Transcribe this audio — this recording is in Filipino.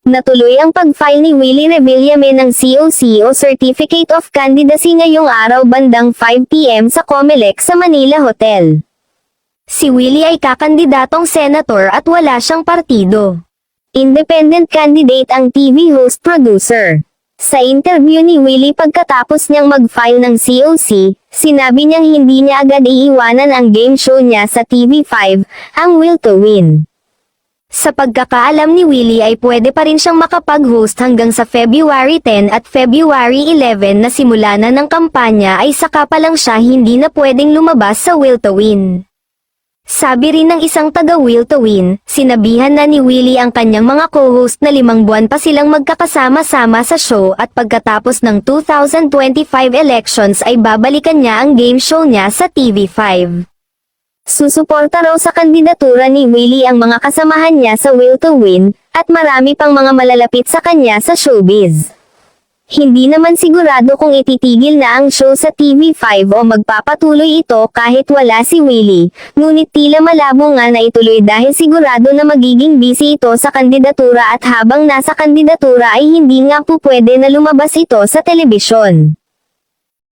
Natuloy ang pag-file ni Willie Revillame ng COC o Certificate of Candidacy ngayong araw bandang 5 PM sa COMELEC sa Manila Hotel. Si Willie ay kakandidatong senator at wala siyang partido. Independent candidate ang TV host producer. Sa interview ni Willie pagkatapos niyang mag-file ng COC, sinabi niyang hindi niya agad iiwanan ang game show niya sa TV5, ang Will to Win. Sa pagkakaalam ni Willie ay pwede pa rin siyang makapag-host hanggang sa February 10 at February 11 na simula na ng kampanya ay saka pa lang siya hindi na pwedeng lumabas sa Will to Win. Sabi rin ng isang taga Will to Win, sinabihan na ni Willie ang kanyang mga co-host na 5 buwan pa silang magkakasama-sama sa show at pagkatapos ng 2025 elections ay babalikan niya ang game show niya sa TV5. Susuporta raw sa kandidatura ni Willie ang mga kasamahan niya sa Will to Win, at marami pang mga malalapit sa kanya sa showbiz. Hindi naman sigurado kung ititigil na ang show sa TV5 o magpapatuloy ito kahit wala si Willie, ngunit tila malabo nga na ituloy dahil sigurado na magiging busy ito sa kandidatura at habang nasa kandidatura ay hindi nga po pwede na lumabas ito sa telebisyon.